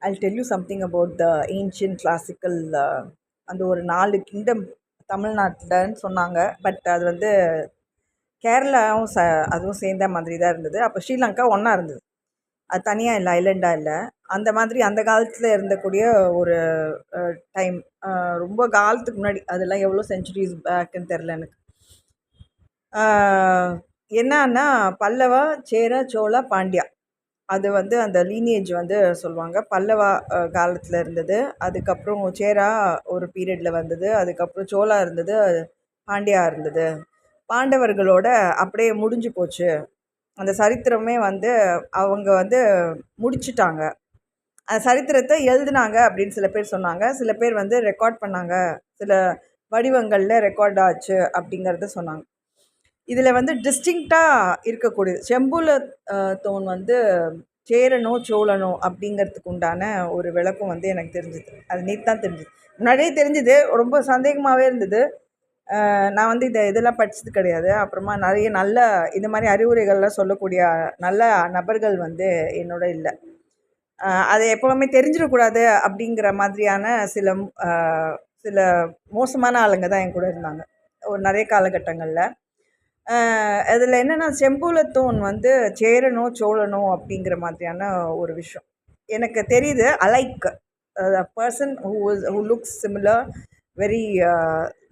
I'll tell you something about the ancient classical அந்த ஒரு 4 kingdom தமிழ்நாட்டிலன்னு சொன்னாங்க. பட் அது வந்து கேரளாவும் அதுவும் சேர்ந்த மாதிரி தான் இருந்தது. அப்போ ஸ்ரீலங்கா ஒன்றா இருந்தது, அது தனியாக இல்லை, ஐலண்டாக இல்லை. அந்த மாதிரி அந்த காலத்தில் இருந்தக்கூடிய ஒரு டைம், ரொம்ப காலத்துக்கு முன்னாடி, அதெல்லாம் எவ்வளோ செஞ்சுரிஸ் பேக்குன்னு தெரில எனக்கு. என்னன்னா பல்லவா, சேர, சோழா, பாண்டியா, அது வந்து அந்த லீனியேஜ் வந்து சொல்லுவாங்க. பல்லவா காலத்தில் இருந்தது, அதுக்கப்புறம் சேரா ஒரு பீரியடில் வந்தது, அதுக்கப்புறம் சோழா இருந்தது, பாண்டியா இருந்தது. பாண்டவர்களோட அப்படியே முடிஞ்சு போச்சு அந்த சரித்திரமே. வந்து அவங்க வந்து முடிச்சிட்டாங்க, அந்த சரித்திரத்தை எழுதுனாங்க அப்படின்னு சில பேர் சொன்னாங்க. சில பேர் வந்து ரெக்கார்ட் பண்ணாங்க, சில வடிவங்களில் ரெக்கார்ட் ஆச்சு அப்படிங்கிறத சொன்னாங்க. இதில் வந்து டிஸ்டிங்க்டாக இருக்கக்கூடியது செம்புல தோன் வந்து சேரனோ சோழனோ அப்படிங்கிறதுக்கு உண்டான ஒரு விளக்கம் வந்து எனக்கு தெரிஞ்சுது. அது நேற்று தான் தெரிஞ்சுது, முன்னாடியே தெரிஞ்சுது, ரொம்ப சந்தேகமாகவே இருந்தது. நான் வந்து இதெல்லாம் படித்தது கிடையாது. அப்புறமா நிறைய நல்ல இந்த மாதிரி அறிவுரைகள்லாம் சொல்லக்கூடிய நல்ல நபர்கள் வந்து என்னோட இல்லை. அதை எப்போவுமே தெரிஞ்சிடக்கூடாது அப்படிங்கிற மாதிரியான சில மோசமான ஆளுங்க தான் என் கூட இருந்தாங்க ஒரு நிறைய காலகட்டங்களில். அதில் என்னென்னா செம்புலத்தோன் வந்து சேரனோ சோழனோ அப்படிங்கிற மாதிரியான ஒரு விஷயம் எனக்கு தெரியுது. Alike person who looks similar, very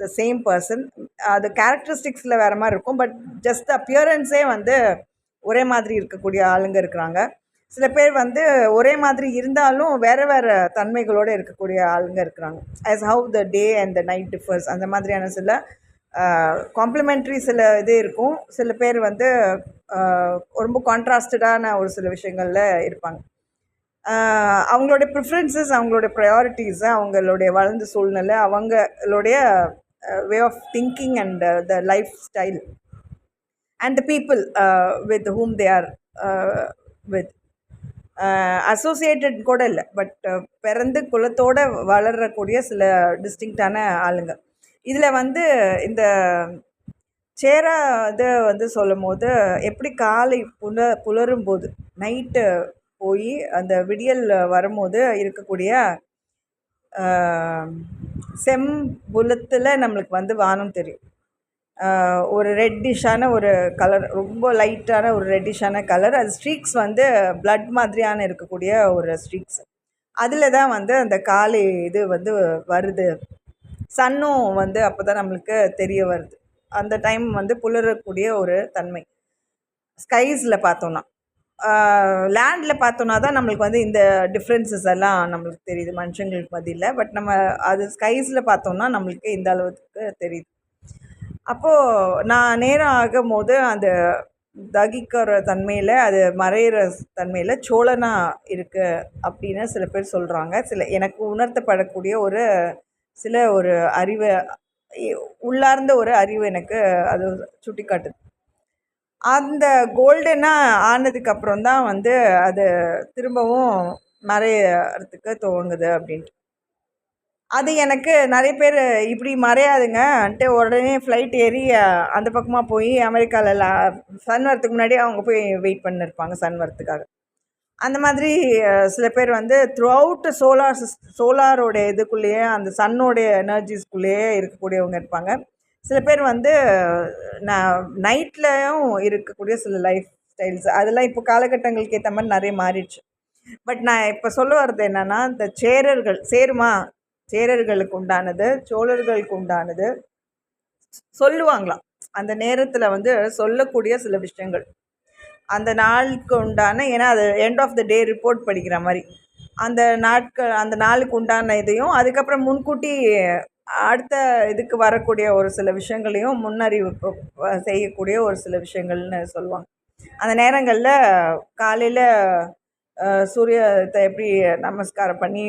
the same person. அது கேரக்டரிஸ்டிக்ஸில் வேறு மாதிரி இருக்கும், பட் ஜஸ்ட் அப்பியரன்ஸே வந்து ஒரே மாதிரி இருக்கக்கூடிய ஆளுங்க இருக்கிறாங்க. சில பேர் வந்து ஒரே மாதிரி இருந்தாலும் வேறு வேறு தன்மைகளோடு இருக்கக்கூடிய ஆளுங்க இருக்கிறாங்க. As how the day and the night differs, அந்த மாதிரியான சில காம்ப்ளிமெண்ட்ரி சில இது இருக்கும். சில பேர் வந்து ரொம்ப கான்ட்ராஸ்டடான ஒரு சில விஷயங்களில் இருப்பாங்க. அவங்களுடைய ப்ரிஃபரன்சஸ், அவங்களுடைய ப்ரையாரிட்டிஸு, அவங்களுடைய வளர்ந்த சூழ்நிலை, அவங்களுடைய way of thinking and the lifestyle and the people with whom they are with associated கூட இல்லை, பட் பிறந்து குலத்தோடு வளரக்கூடிய சில டிஸ்டிங்க்டான ஆளுங்க. இதில் வந்து இந்த சேரா இதை வந்து சொல்லும் போது எப்படி காலை புலரும்போது நைட்டு போய் அந்த விடியல் வரும்போது இருக்கக்கூடிய செம்புலத்தில் நம்மளுக்கு வந்து வானம் தெரியும். ஒரு ரெட்டிஷான ஒரு கலர், ரொம்ப லைட்டான ஒரு ரெட்டிஷான கலர். அது ஸ்ட்ரீக்ஸ் வந்து பிளட் மாதிரியான இருக்கக்கூடிய ஒரு ஸ்ட்ரீக்ஸ். அதில் தான் வந்து அந்த காலை இது வந்து வருது. சன்னும் வந்து அப்போ தான் நம்மளுக்கு தெரிய வருது. அந்த டைம் வந்து புலரக்கூடிய ஒரு தன்மை. ஸ்கைஸில் பார்த்தோன்னா, லேண்டில் பார்த்தோன்னா தான் நம்மளுக்கு வந்து இந்த டிஃப்ரென்சஸ் எல்லாம் நம்மளுக்கு தெரியுது மனுஷங்களுக்கு மத்தியில். பட் நம்ம அது ஸ்கைஸில் பார்த்தோன்னா நம்மளுக்கு இந்த அளவுக்கு தெரியுது. அப்போது நான் நேரம் ஆகும் போது அந்த தகிக்கிற தன்மையில், அது மறையிற தன்மையில் சோழனா இருக்குது அப்படின்னு சில பேர் சொல்கிறாங்க. எனக்கு உணர்த்தப்படக்கூடிய ஒரு அறிவை, உள்ளார்ந்த ஒரு அறிவு எனக்கு அது சுட்டி காட்டுது. அந்த கோல்டனாக ஆனதுக்கப்புறம் தான் வந்து அது திரும்பவும் மறையறதுக்கு துவங்குது அப்படின்ட்டு. அது எனக்கு நிறைய பேர் இப்படி மறையாதுங்கன்ட்டு உடனே ஃப்ளைட் ஏறி அந்த பக்கமாக போய் அமெரிக்காவில் சன் வரத்துக்கு முன்னாடி அவங்க போய் வெயிட் பண்ணிருப்பாங்க சன் வரத்துக்காக. அந்த மாதிரி சில பேர் வந்து த்ரூ அவுட் சோலாரோட இதுக்குள்ளேயே, அந்த சன்னோடைய எனர்ஜிஸ்குள்ளேயே இருக்கக்கூடியவங்க இருப்பாங்க. சில பேர் வந்து நைட்லேயும் இருக்கக்கூடிய சில லைஃப் ஸ்டைல்ஸ், அதெல்லாம் இப்போ காலகட்டங்களுக்கு ஏற்ற மாதிரி நிறைய மாறிடுச்சு. பட் நான் இப்போ சொல்ல வர்றது என்னென்னா, இந்த சேரர்களுக்கு உண்டானது, சோழர்களுக்கு உண்டானது சொல்லுவாங்களாம். அந்த நேரத்தில் வந்து சொல்லக்கூடிய சில விஷயங்கள் அந்த நாளுக்கு உண்டான, ஏன்னா அது end of the day report படிக்கிற மாதிரி அந்த நாளுக்கு உண்டான இதையும், அதுக்கப்புறம் முன்கூட்டி அடுத்த இதுக்கு வரக்கூடிய ஒரு சில விஷயங்களையும் முன்னறிவு செய்யக்கூடிய ஒரு சில விஷயங்கள்னு சொல்லுவாங்க. அந்த நேரங்களில் காலையில் சூரியத்தை எப்படி நமஸ்காரம் பண்ணி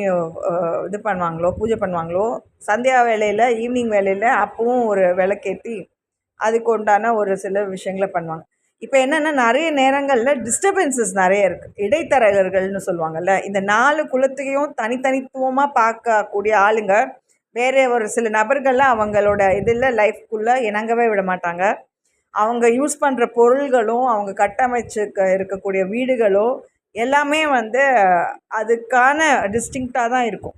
இது பண்ணுவாங்களோ, பூஜை பண்ணுவாங்களோ, சந்தியா வேளையில், ஈவினிங் வேளையில் அப்பவும் ஒரு விளக்கேற்றி அதுக்கு உண்டான ஒரு சில விஷயங்களை பண்ணுவாங்க. இப்போ என்னென்னா, நிறைய நேரங்களில் டிஸ்டர்பன்சஸ் நிறைய இருக்குது. இடைத்தரகர்கள்னு சொல்லுவாங்கள்ல, இந்த 4 குலத்தையும் தனித்தனித்துவமாக பார்க்கக்கூடிய ஆளுங்க வேறு ஒரு சில நபர்கள்லாம் அவங்களோட இதில் லைஃப்குள்ளே இணங்கவே விட மாட்டாங்க. அவங்க யூஸ் பண்ணுற பொருள்களும், அவங்க கட்டமைச்சு இருக்கக்கூடிய வீடுகளோ, எல்லாமே வந்து அதுக்கான டிஸ்டிங்க்டாக தான் இருக்கும்.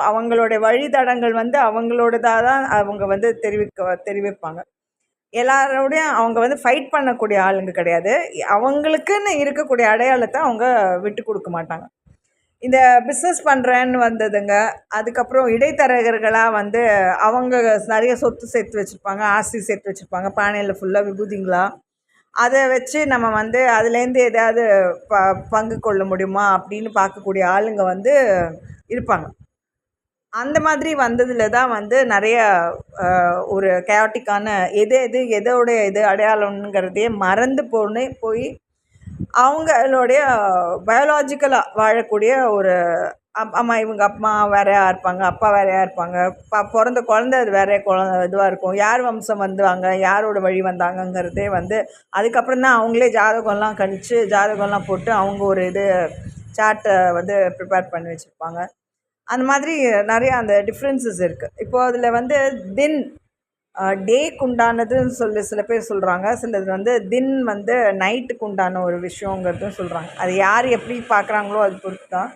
அவங்களுடைய வழித்தடங்கள் வந்து அவங்களோடதாக தான் அவங்க வந்து தெரிவிப்பாங்க. எல்லாரோடையும் அவங்க வந்து ஃபைட் பண்ணக்கூடிய ஆளுங்க கிடையாது. அவங்களுக்குன்னு இருக்கக்கூடிய அடையாளத்தை அவங்க விட்டு கொடுக்க மாட்டாங்க. இந்த பிஸ்னஸ் பண்ணுறேன்னு வந்ததுங்க. அதுக்கப்புறம் இடைத்தரகர்களாக வந்து அவங்க நிறைய சொத்து சேர்த்து வச்சுருப்பாங்க, ஆஸ்தி சேர்த்து வச்சுருப்பாங்க, பானையில் ஃபுல்லாக விபூதிங்களா. அதை வச்சு நம்ம வந்து அதுலேருந்து எதாவது பங்கு கொள்ள முடியுமா அப்படின்னு பார்க்கக்கூடிய ஆளுங்க வந்து இருப்பாங்க. அந்த மாதிரி வந்ததில் தான் வந்து நிறைய ஒரு கேயாட்டிக்கான எதோடைய அடையாளம்ங்கிறதையே மறந்து போய் அவங்களுடைய பயாலாஜிக்கலாக வாழக்கூடிய ஒரு அம்மா, இவங்க அம்மா வேறையா இருப்பாங்க, அப்பா வேறையா இருப்பாங்க, பிறந்த குழந்தை அது வேற இதுவாக இருக்கும், யார் வம்சம் வந்தாங்க, யாரோட வழி வந்தாங்கங்கிறதே வந்து அதுக்கப்புறம் தான் அவங்களே ஜாதகம்லாம் கணிச்சு ஜாதகம்லாம் போட்டு அவங்க ஒரு சார்ட்டை வந்து ப்ரிப்பேர் பண்ணி வச்சுருப்பாங்க. அந்த மாதிரி நிறையா அந்த டிஃப்ரென்சஸ் இருக்குது. இப்போது அதில் வந்து தின் டேக்கு உண்டானதுன்னு சில பேர் சொல்கிறாங்க. சிலது வந்து தின் வந்து நைட்டுக்கு உண்டான ஒரு விஷயங்கிறதும் சொல்கிறாங்க. அது யார் எப்படி பார்க்குறாங்களோ அது பொறுத்து தான்.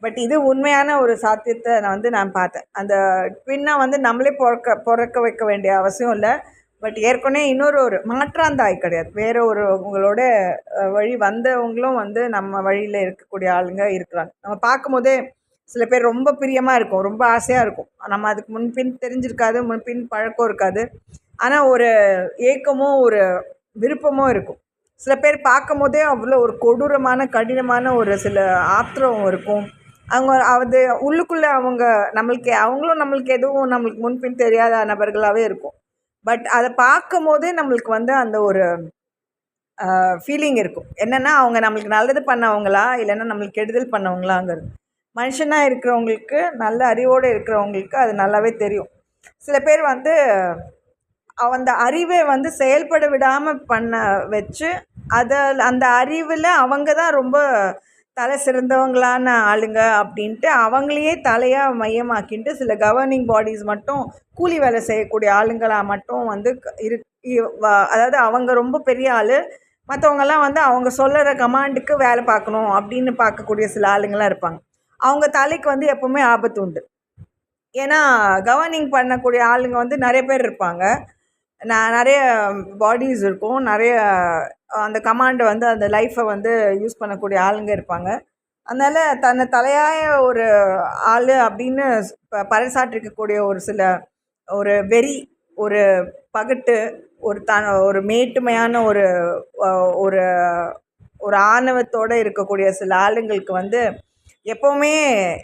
பட் இது உண்மையான ஒரு சாத்தியத்தை நான் பார்த்தேன். அந்த ட்வின்னா வந்து நம்மளே பிறக்க வைக்க வேண்டிய அவசியம் இல்லை. பட் ஏற்கனவே ஒரு மாற்றாந்தாய் கிடையாது. வேறு உங்களோட வழி வந்தவங்களும் வந்து நம்ம வழியில் இருக்கக்கூடிய ஆளுங்க இருக்கிறாங்க. நம்ம பார்க்கும்போதே சில பேர் ரொம்ப பிரியமாக இருக்கும், ரொம்ப ஆசையாக இருக்கும். நம்ம அதுக்கு முன்பின் தெரிஞ்சிருக்காது, முன்பின் பழக்கம் இருக்காது. ஆனால் ஒரு ஏக்கமும் ஒரு விருப்பமும் இருக்கும். சில பேர் பார்க்கும்போதே அவ்வளோ ஒரு கொடூரமான கடினமான ஒரு சில ஆத்திரம் இருக்கும். அவங்க அது உள்ளுக்குள்ளே அவங்களும் நம்மளுக்கு எதுவும் நம்மளுக்கு முன்பின் தெரியாத நபர்களாகவே இருக்கும். பட் அதை பார்க்கும்போதே நம்மளுக்கு வந்து அந்த ஒரு ஃபீலிங் இருக்கும். என்னென்னா அவங்க நம்மளுக்கு நல்லது பண்ணவங்களா இல்லைன்னா நம்மளுக்கு கெடுதல் பண்ணவங்களாங்கிறது. மனுஷனாக இருக்கிறவங்களுக்கு, நல்ல அறிவோடு இருக்கிறவங்களுக்கு அது நல்லாவே தெரியும். சில பேர் வந்து அந்த அறிவை வந்து செயல்பட விடாமல் பண்ண வச்சு அந்த அறிவில் அவங்க தான் ரொம்ப தலை சிறந்தவங்களான ஆளுங்க அப்படின்ட்டு அவங்களையே தலையாக மையமாக்கிட்டு சில கவர்னிங் பாடிஸ் மட்டும் கூலி வேலை செய்யக்கூடிய ஆளுங்களாக மட்டும் வந்து அதாவது அவங்க ரொம்ப பெரிய ஆள், மற்றவங்கெல்லாம் வந்து அவங்க சொல்லுற கமாண்டுக்கு வேலை பார்க்கணும் அப்படின்னு பார்க்கக்கூடிய சில ஆளுங்களாம் இருப்பாங்க. அவங்க தலைக்கு வந்து எப்போவுமே ஆபத்து உண்டு. ஏன்னா கவர்னிங் பண்ணக்கூடிய ஆளுங்க வந்து நிறைய பேர் இருப்பாங்க, நிறைய பாடிஸ் இருக்கும், நிறைய அந்த கமாண்டை வந்து அந்த லைஃப்பை வந்து யூஸ் பண்ணக்கூடிய ஆளுங்க இருப்பாங்க. அதனால் தன்னை தலையாய ஒரு ஆள் அப்படின்னு பறைசாற்றிக்கக்கூடிய ஒரு சில ஒரு வெறி, ஒரு பகட்டு, ஒரு மேட்டுமையான ஒரு ஒரு ஒரு ஆணவத்தோடு இருக்கக்கூடிய சில ஆளுங்களுக்கு வந்து எப்போவுமே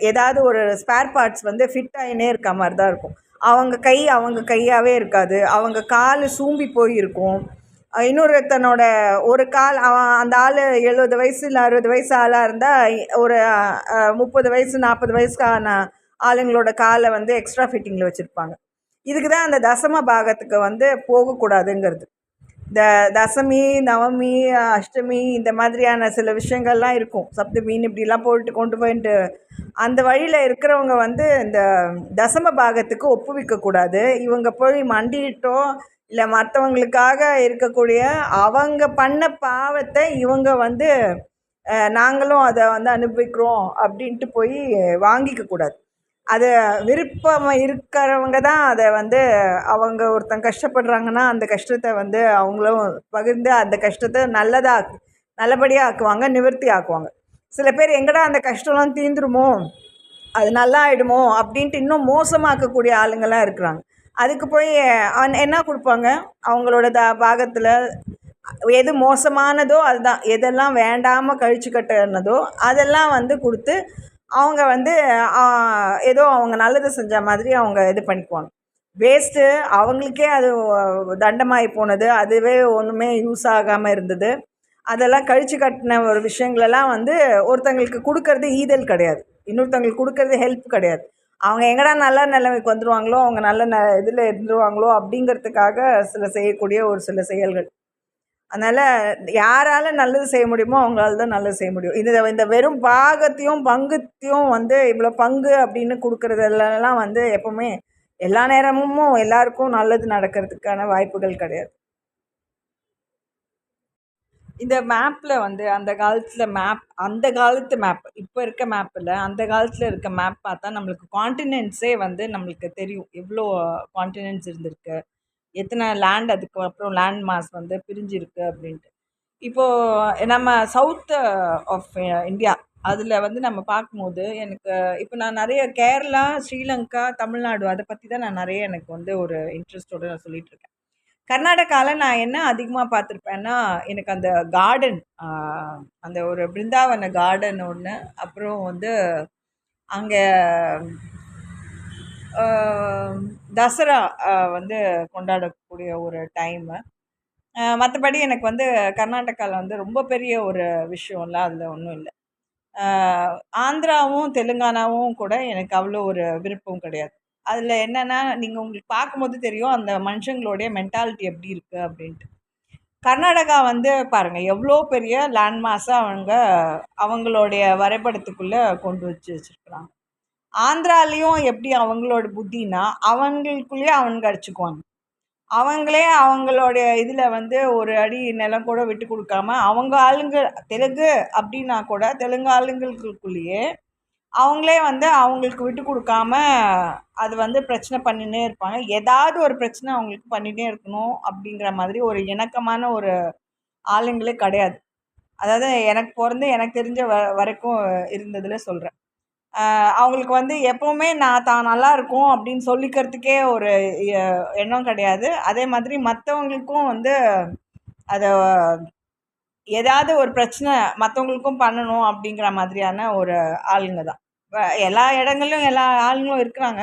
ஏதாவது ஒரு ஸ்பேர் பார்ட்ஸ் வந்து ஃபிட் ஆகினே இருக்க மாதிரி தான் இருக்கும். அவங்க கையாகவே இருக்காது, அவங்க கால் சூம்பி போயிருக்கும். இன்னொருத்தனோட ஒரு கால் அந்த ஆள் 70 வயசு இல்லை 60 வயசு ஆளாக இருந்தால் ஒரு 30 வயசு 40 வயசுக்கான ஆளுங்களோட காலை வந்து எக்ஸ்ட்ரா ஃபிட்டிங்கில் வச்சுருப்பாங்க. இதுக்கு தான் அந்த தசம பாகத்துக்கு வந்து போகக்கூடாதுங்கிறது. இந்த தசமி, நவமி, அஷ்டமி இந்த மாதிரியான சில விஷயங்கள்லாம் இருக்கும். சப்தமின்னு இப்படிலாம் கொண்டு போயிட்டு அந்த வழியில் இருக்கிறவங்க வந்து இந்த தசம பாகத்துக்கு ஒப்புவிக்கக்கூடாது. இவங்க போய் மண்டிட்டோ இல்லை மற்றவங்களுக்காக இருக்கக்கூடிய அவங்க பண்ண பாவத்தை இவங்க வந்து நாங்களும் அதை வந்து அனுபவிக்கிறோம் அப்படின்ட்டு போய் வாங்கிக்கக்கூடாது. அது விருப்பம் இருக்கிறவங்க தான் அதை வந்து அவங்க ஒருத்தங்க கஷ்டப்படுறாங்கன்னா அந்த கஷ்டத்தை வந்து அவங்களும் பகிர்ந்து அந்த கஷ்டத்தை நல்லபடியாக ஆக்குவாங்க, நிவர்த்தி ஆக்குவாங்க. சில பேர் எங்கடா அந்த கஷ்டம்லாம் தீந்துருமோ, அது நல்லா ஆகிடுமோ அப்படின்ட்டு இன்னும் மோசமாக்கக்கூடிய ஆளுங்கள்லாம் இருக்கிறாங்க. அதுக்கு போய் என்ன கொடுப்பாங்க, அவங்களோட பாகத்தில் எது மோசமானதோ அதுதான், எதெல்லாம் வேண்டாமல் கழிச்சு கட்டினதோ அதெல்லாம் வந்து கொடுத்து அவங்க வந்து ஏதோ அவங்க நல்லது செஞ்ச மாதிரி அவங்க இது பண்ணிக்குவாங்க. வேஸ்ட்டு, அவங்களுக்கே அது தண்டமாகி போனது, அதுவே ஒன்றுமே யூஸ் ஆகாமல் இருந்தது. அதெல்லாம் கழிச்சு கட்டின ஒரு விஷயங்களெல்லாம் வந்து ஒருத்தங்களுக்கு கொடுக்கறது ஈதல் கிடையாது, இன்னொருத்தங்களுக்கு கொடுக்கறது ஹெல்ப் கிடையாது. அவங்க எங்கடா நல்ல நிலைமைக்கு வந்துடுவாங்களோ, அவங்க நல்ல இதில் இருந்துருவாங்களோ அப்படிங்கிறதுக்காக செய்யக்கூடிய ஒரு சில செயல்கள். அதனால் யாரால் நல்லது செய்ய முடியுமோ அவங்களால தான் நல்லது செய்ய முடியும். இந்த வெறும் பாகத்தையும் பங்குத்தையும் வந்து இவ்வளோ பங்கு அப்படின்னு கொடுக்குறதுலாம் வந்து எப்போவுமே எல்லா நேரமும் எல்லாருக்கும் நல்லது நடக்கிறதுக்கான வாய்ப்புகள் கிடையாது. இந்த மேப்பில் வந்து அந்த காலத்து மேப் இப்போ இருக்க மேப் இல்லை, அந்த காலத்தில் இருக்க மேப் பார்த்தா நம்மளுக்கு காண்டினென்ட்ஸே வந்து நம்மளுக்கு தெரியும். எவ்வளோ காண்டினென்ட்ஸ் இருந்திருக்கு, எத்தனை லேண்ட் அதுக்கு அப்புறம் லேண்ட் மாஸ் வந்து பிரிஞ்சிருக்கு அப்படின்ட்டு. இப்போது நம்ம சவுத் ஆஃப் இந்தியா அதில் வந்து நம்ம பார்க்கும்போது எனக்கு இப்போ நான் நிறைய கேரளா, ஸ்ரீலங்கா, தமிழ்நாடு அதை பற்றி தான் நான் நிறைய எனக்கு வந்து ஒரு இன்ட்ரெஸ்டோடு நான் சொல்லிகிட்ருக்கேன். கர்நாடகாவில் நான் என்ன அதிகமாக பார்த்துருப்பேன்னா, எனக்கு அந்த கார்டன், அந்த ஒரு பிருந்தாவன கார்டன் ஒன்று, அப்புறம் வந்து அங்கே தசரா வந்து கொண்டாடக்கூடிய ஒரு டைமு. மற்றபடி எனக்கு வந்து கர்நாடகாவில் வந்து ரொம்ப பெரிய ஒரு விஷயம்லாம் அதில் ஒன்றும் இல்லை. ஆந்திராவும் தெலுங்கானாவும் கூட எனக்கு அவ்வளோ ஒரு விருப்பம் கிடையாது. அதில் என்னென்னா, நீங்கள் உங்களுக்கு பார்க்கும்போது தெரியும் அந்த மனுஷங்களுடைய மென்டாலிட்டி எப்படி இருக்குது அப்படின்ட்டு. கர்நாடகா வந்து பாருங்கள், எவ்வளோ பெரிய லேண்ட்மாஸை அவங்களுடைய வரைபடத்துக்குள்ளே கொண்டு வச்சுருக்குறாங்க. ஆந்திராலேயும் எப்படி அவங்களோட புத்தினா, அவங்களுக்குள்ளேயே அவங்க அடிச்சுக்குவாங்க. அவங்களே அவங்களுடைய இதில் வந்து ஒரு அடி நிலம் கூட விட்டு கொடுக்காம, அவங்க ஆளுங்க தெலுங்கு அப்படின்னா கூட தெலுங்கு ஆளுங்களுக்குள்ளேயே அவங்களே வந்து அவங்களுக்கு விட்டு கொடுக்காம அது வந்து பிரச்சனை பண்ணினே இருப்பாங்க. ஏதாவது ஒரு பிரச்சனை அவங்களுக்கு பண்ணிகிட்டே இருக்கணும் அப்படிங்கிற மாதிரி ஒரு இணக்கமான ஒரு ஆளுங்களே கிடையாது. அதாவது எனக்கு பிறந்து எனக்கு தெரிஞ்ச வரைக்கும் இருந்ததில் சொல்கிறேன். அவங்களுக்கு வந்து எப்போவுமே தான் நல்லா இருக்கும் அப்படின்னு சொல்லிக்கிறதுக்கே ஒரு எண்ணம் கிடையாது. அதே மாதிரி மற்றவங்களுக்கும் வந்து அதை ஏதாவது ஒரு பிரச்சனை மற்றவங்களுக்கும் பண்ணணும் அப்படிங்கிற மாதிரியான ஒரு ஆளுங்க தான். எல்லா இடங்கள்லையும் எல்லா ஆளுங்களும் இருக்கிறாங்க.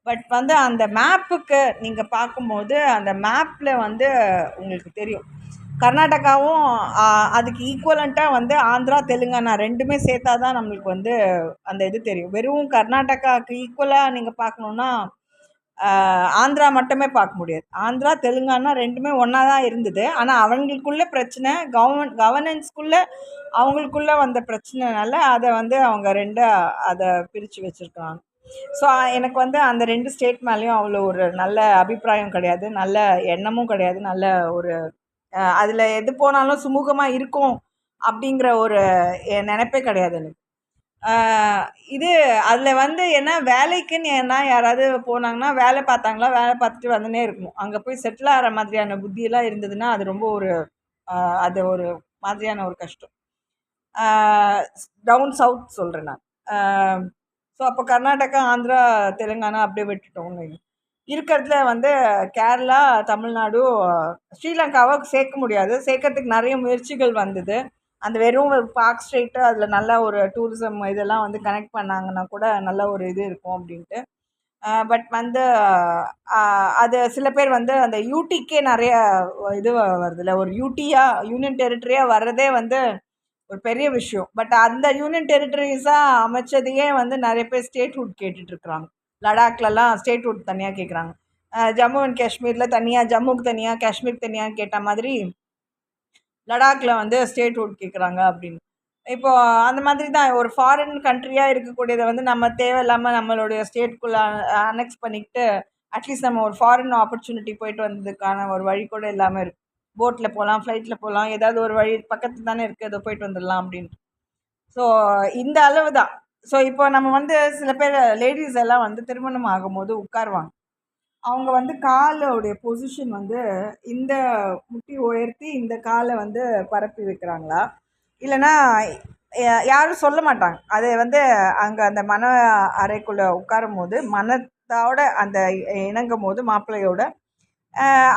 பட் வந்து அந்த மேப்புக்கு நீங்கள் பார்க்கும்போது அந்த மேப்பில் வந்து உங்களுக்கு தெரியும். கர்நாடகாவும் அதுக்கு ஈக்குவலண்ட்டாக வந்து ஆந்திரா, தெலுங்கானா 2மே சேர்த்தா தான் நம்மளுக்கு வந்து அந்த இது தெரியும். வெறும் கர்நாடகாவுக்கு ஈக்குவலாக நீங்கள் பார்க்கணுன்னா ஆந்திரா மட்டுமே பார்க்க முடியாது. ஆந்திரா, தெலுங்கானா 2மே ஒன்றா தான் இருந்தது. ஆனால் அவங்களுக்குள்ள பிரச்சனை கவர்னன்ஸ்குள்ளே அவங்களுக்குள்ளே வந்த பிரச்சனைனால அதை வந்து அவங்க அதை பிரித்து வச்சுருக்காங்க. ஸோ எனக்கு வந்து அந்த 2 ஸ்டேட் மேலேயும் அவ்வளோ ஒரு நல்ல அபிப்பிராயம் கிடையாது, நல்ல எண்ணமும் கிடையாது, நல்ல ஒரு அதில் எது போனாலும் சுமூகமாக இருக்கும் அப்படிங்கிற ஒரு நினைப்பே கிடையாது எனக்கு. இது அதில் வந்து என்ன வேலைக்குன்னு ஏன்னா யாராவது போனாங்கன்னா வேலை பார்த்தாங்களா, வேலை பார்த்துட்டு வந்துனே இருக்கணும். அங்கே போய் செட்டில் ஆகிற மாதிரியான புத்தியெல்லாம் இருந்ததுன்னா அது ரொம்ப ஒரு அது ஒரு மாதிரியான ஒரு கஷ்டம். டவுன் சவுத் சொல்கிறேன் நான். ஸோ அப்போ கர்நாடகா, ஆந்திரா, தெலுங்கானா அப்படியே விட்டுட்டோம்னு இருக்கிறதுல வந்து கேரளா, தமிழ்நாடு, ஸ்ரீலங்காவை சேர்க்க முடியாது. சேர்க்கறதுக்கு நிறைய முயற்சிகள் வந்தது. அந்த வெறும் ஒரு பார்க் ஸ்ட்ரீட்டு அதில் நல்ல ஒரு டூரிசம் இதெல்லாம் வந்து கனெக்ட் பண்ணாங்கன்னா கூட நல்ல ஒரு இது இருக்கும் அப்படின்ட்டு. பட் வந்து அது சில பேர் வந்து அந்த யூடிக்கே நிறைய இது வருதுல்ல, ஒரு யூனியன் டெரிட்டரியாக வர்றதே வந்து ஒரு பெரிய விஷயம். பட் அந்த யூனியன் டெரிட்டரிஸாக அமைச்சதையே வந்து நிறைய பேர் ஸ்டேட்ஹுட் கேட்டுட்ருக்குறாங்க. லடாக்லலாம் ஸ்டேட்ஹுட் தனியாக கேட்குறாங்க. ஜம்மு அண்ட் காஷ்மீரில் தனியாக, ஜம்முக்கு தனியாக, காஷ்மீர் தனியாக கேட்ட மாதிரி லடாக்கில் வந்து ஸ்டேட்ஹுட் கேட்குறாங்க அப்படின்னு. இப்போது அந்த மாதிரி தான் ஒரு ஃபாரின் கண்ட்ரியாக இருக்கக்கூடியதை வந்து நம்ம தேவையில்லாமல் நம்மளுடைய ஸ்டேட்டுக்குள்ளே அனெக்ஸ் பண்ணிக்கிட்டு அட்லீஸ்ட் நம்ம ஒரு ஃபாரின் ஆப்பர்ச்சுனிட்டி போயிட்டு வந்ததுக்கான ஒரு வழி கூட இல்லாமல் இருக்குது. போட்டில் போகலாம், ஃப்ளைட்டில் போகலாம், ஏதாவது ஒரு வழி பக்கத்தில் தானே இருக்குது, அதை போயிட்டு வந்துடலாம் அப்படின்ட்டு. ஸோ இந்த அளவு தான். ஸோ இப்போ நம்ம வந்து சில பேர் லேடிஸ் எல்லாம் வந்து திருமணம் ஆகும்போது உட்காருவாங்க. அவங்க வந்து காலோடைய பொசிஷன் வந்து இந்த முட்டி உயர்த்தி இந்த காலை வந்து பரப்பி வைக்கிறாங்களா, இல்லைன்னா யாரும் சொல்ல மாட்டாங்க. அது வந்து அங்கே அந்த மன அறைக்குள்ளே உட்காரும் போது மனத்தோட அந்த இணங்கும் போது மாப்பிள்ளையோட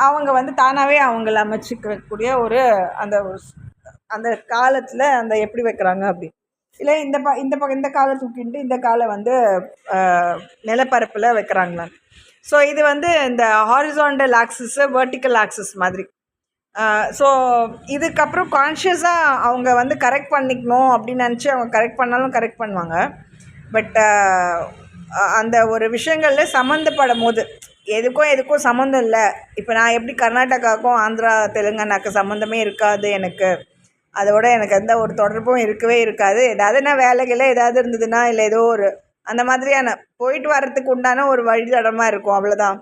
அவங்க வந்து தானாகவே அவங்கள அமைச்சிக்கக்கூடிய ஒரு அந்த அந்த காலத்தில் அந்த எப்படி வைக்கிறாங்க அப்படி, இல்லை இந்த காலை தூக்கிட்டு இந்த காலை வந்து நிலப்பரப்பில் வைக்கிறாங்களா. ஸோ இது வந்து இந்த ஹாரிசாண்டல் ஆக்சிஸு, வெர்டிக்கல் ஆக்சிஸ் மாதிரி. ஸோ இதுக்கப்புறம் கான்ஷியஸாக அவங்க வந்து கரெக்ட் பண்ணிக்கணும் அப்படின்னு நினச்சி அவங்க கரெக்ட் பண்ணாலும் கரெக்ட் பண்ணுவாங்க. பட் அந்த ஒரு விஷயங்களில் சம்மந்தப்படும் போது எதுக்கும் சம்மந்தம் இல்லை. இப்போ நான் எப்படி கர்நாடகாவுக்கும் ஆந்திரா, தெலுங்கானாவுக்கு சம்மந்தமே இருக்காது எனக்கு, அதோட எனக்கு எந்த ஒரு தொடர்பும் இருக்கவே இருக்காது. ஏதாவதுனா வேலைகளில் ஏதாவது இருந்ததுன்னா, இல்லை ஏதோ ஒரு அந்த மாதிரியான போயிட்டு வர்றதுக்கு உண்டான ஒரு வழித்தடமாக இருக்கும், அவ்வளோதான்.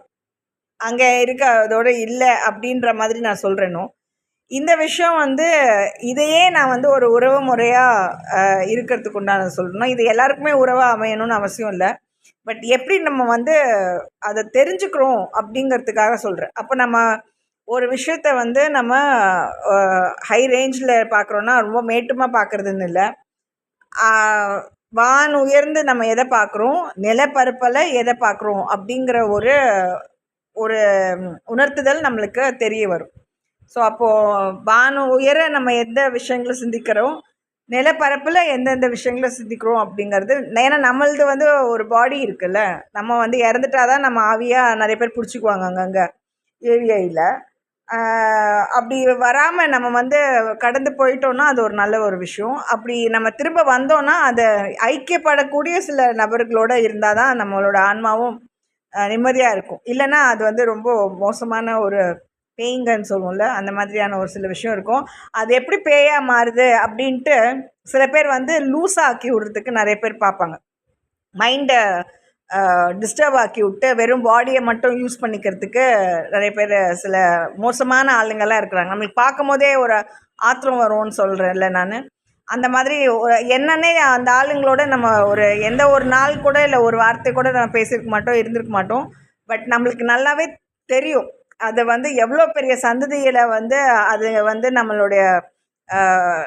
அங்கே இருக்க அதோட இல்லை அப்படின்ற மாதிரி நான் சொல்கிறேனோ. இந்த விஷயம் வந்து இதையே நான் வந்து ஒரு உறவு முறையாக இருக்கிறதுக்கு உண்டான சொல்லணும். இது எல்லாருக்குமே உறவாக அமையணும்னு அவசியம் இல்லை. பட் எப்படி நம்ம வந்து அதை தெரிஞ்சுக்கிறோம் அப்படிங்கிறதுக்காக சொல்கிறேன். அப்போ நம்ம ஒரு விஷயத்த வந்து நம்ம ஹை ரேஞ்சில் பார்க்குறோன்னா ரொம்ப மேட்டுமாக பார்க்குறதுன்னு இல்லை. வான் உயர்ந்து நம்ம எதை பார்க்குறோம், நிலப்பரப்பில் எதை பார்க்குறோம் அப்படிங்கிற ஒரு ஒரு உணர்த்துதல் நம்மளுக்கு தெரிய வரும். ஸோ அப்போது வான் உயர நம்ம எந்த விஷயங்களை சிந்திக்கிறோம், நிலப்பரப்பில் எந்தெந்த விஷயங்களை சிந்திக்கிறோம் அப்படிங்கிறது. ஏன்னா நம்மளது வந்து ஒரு பாடி இருக்குல்ல, நம்ம வந்து இறந்துட்டாதான் நம்ம ஆவியாக நிறைய பேர் பிடிச்சிக்குவாங்க அங்கங்கே ஏவிஐயில். அப்படி வராமல் நம்ம வந்து கடந்து போயிட்டோன்னா அது ஒரு நல்ல ஒரு விஷயம். அப்படி நம்ம திரும்ப வந்தோன்னா அதை ஐக்கியப்படக்கூடிய சில நபர்களோடு இருந்தால் தான் நம்மளோட ஆன்மாவும் நிம்மதியாக இருக்கும். இல்லைன்னா அது வந்து ரொம்ப மோசமான ஒரு பேய்ங்கன்னு சொல்லுவோம்ல, அந்த மாதிரியான ஒரு சில விஷயம் இருக்கும். அது எப்படி பேயாக மாறுது அப்படின்ட்டு சில பேர் வந்து லூஸாக ஆக்கி விடுறதுக்கு நிறைய பேர் பார்ப்பாங்க. மைண்டை டிஸ்டர்ப் ஆக்கி விட்டு வெறும் பாடியை மட்டும் யூஸ் பண்ணிக்கிறதுக்கு நிறைய பேர் சில மோசமான ஆளுங்கள்லாம் இருக்கிறாங்க. நம்மளுக்கு பார்க்கும் போதே ஒரு ஆத்திரம் வரும்னு சொல்கிறேன்ல நான். அந்த மாதிரி என்னன்னே அந்த ஆளுங்களோட நம்ம ஒரு எந்த ஒரு நாள் கூட இல்லை ஒரு வார்த்தை கூட நம்ம பேசியிருக்க மாட்டோம், இருந்திருக்க மாட்டோம். பட் நம்மளுக்கு நல்லாவே தெரியும் அதை வந்து எவ்வளோ பெரிய சந்ததியில் வந்து அது வந்து நம்மளுடைய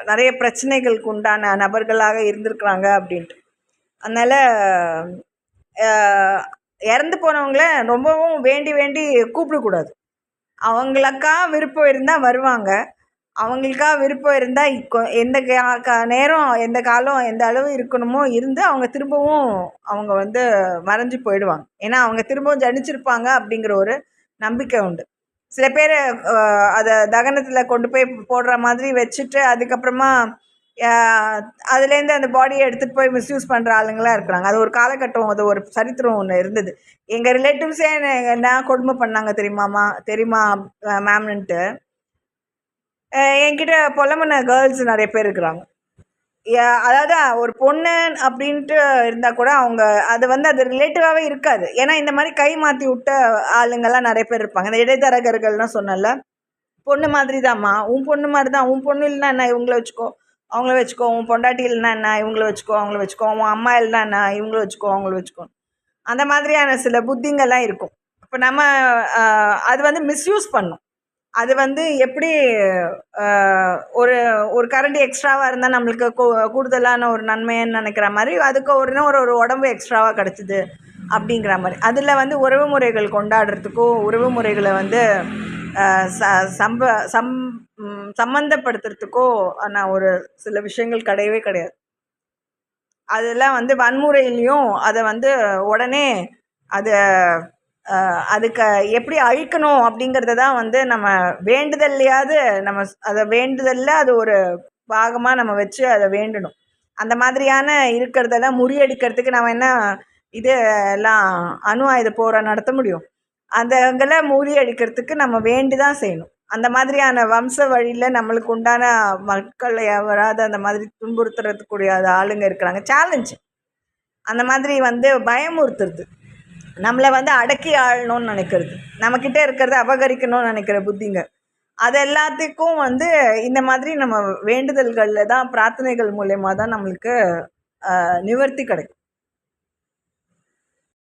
நிறைய பிரச்சனைகளுக்கு உண்டான நபர்களாக இருந்திருக்கிறாங்க அப்படின்ட்டு. அதனால் இறந்து போனவங்கள ரொம்பவும் வேண்டி வேண்டி கூப்பிடக்கூடாது. அவங்களுக்கா விருப்பம் இருந்தால் வருவாங்க. அவங்களுக்கா விருப்பம் இருந்தால் எந்த நேரம் எந்த காலம் எந்த அளவு இருக்கணுமோ இருந்து அவங்க திரும்பவும் அவங்க வந்து மறைஞ்சு போயிடுவாங்க. ஏன்னா அவங்க திரும்பவும் ஜனிச்சிருப்பாங்க அப்படிங்கிற ஒரு நம்பிக்கை உண்டு. சில பேர் அதை தகனத்தில் கொண்டு போய் போடுற மாதிரி வச்சுட்டு அதுக்கப்புறமா அதுலேருந்து அந்த பாடியை எடுத்துகிட்டு போய் மிஸ்யூஸ் பண்ணுற ஆளுங்களாம் இருக்கிறாங்க. அது ஒரு காலகட்டம், அது ஒரு சரித்திரம் ஒன்று இருந்தது. எங்கள் ரிலேட்டிவ்ஸே என்ன கொடுமை பண்ணாங்க தெரியுமா மேம்னுட்டு என்கிட்ட புலம்புன கேர்ள்ஸ் நிறைய பேர் இருக்கிறாங்க. அதாவது ஒரு பொண்ணு அப்படின்ட்டு இருந்தால் கூட அவங்க அது வந்து அது ரிலேட்டிவாகவே இருக்காது. ஏன்னா இந்த மாதிரி கை மாற்றி விட்ட ஆளுங்கள்லாம் நிறைய பேர் இருப்பாங்க. இந்த இடைத்தரகர்கள்லாம் சொன்னல, பொண்ணு மாதிரி தான்மா, உன் பொண்ணு மாதிரி தான், உன் பொண்ணு இல்லைன்னா என்ன இவங்கள வச்சுக்கோ அவங்கள வச்சுக்கோ, உன் பொண்டாட்டி இல்லைன்னா என்ன இவங்கள வச்சுக்கோ அவங்கள வச்சுக்கோ, உன் அம்மா இல்லைன்னா என்ன இவங்கள வச்சுக்கோ அவங்கள வச்சுக்கோ, அந்த மாதிரியான சில புத்திங்கெல்லாம் இருக்கும். இப்போ நம்ம அது வந்து மிஸ்யூஸ் பண்ணும். அது வந்து எப்படி ஒரு ஒரு கரண்டி எக்ஸ்ட்ராவாக இருந்தால் நம்மளுக்கு கூடுதலான ஒரு நன்மைன்னு நினைக்கிற மாதிரி அதுக்கு ஒரு உடம்பு எக்ஸ்ட்ராவாக கிடச்சிது அப்படிங்கிற மாதிரி. அதில் வந்து உறவு முறைகள் கொண்டாடுறதுக்கும் உறவு முறைகளை வந்து சம்மந்தப்படுத்துறதுக்கோ நான் ஒரு சில விஷயங்கள் கிடையவே கிடையாது. அதெல்லாம் வந்து வன்முறையிலையும் அதை வந்து உடனே அதை அதுக்கு எப்படி அழிக்கணும் அப்படிங்கிறத தான் வந்து நம்ம வேண்டுதல்லையாவது நம்ம அதை வேண்டுதலில் அது ஒரு பாகமாக நம்ம வச்சு அதை வேண்டணும். அந்த மாதிரியான இருக்கிறதெல்லாம் முறியடிக்கிறதுக்கு நம்ம என்ன இது எல்லாம் அணு ஆயுத போரை நடத்த முடியும்? அங்கெல்லாம் முறியடிக்கிறதுக்கு நம்ம வேண்டி தான் செய்யணும். அந்த மாதிரியான வம்ச வழியில் நம்மளுக்கு உண்டான மக்கள் யாராவது அந்த மாதிரி துன்புறுத்துறதுக்கூடிய ஆளுங்க இருக்கிறாங்க. சேலஞ்சு அந்த மாதிரி வந்து பயமுறுத்துறது, நம்மளை வந்து அடக்கி ஆளணும்னு நினைக்கிறது, நம்மக்கிட்ட இருக்கிறத அபகரிக்கணும்னு நினைக்கிற புத்திங்க, அது எல்லாத்துக்கும் வந்து இந்த மாதிரி நம்ம வேண்டுதல்களில் தான் பிரார்த்தனைகள் மூலயமா தான் நம்மளுக்கு நிவர்த்தி கிடைக்கும்.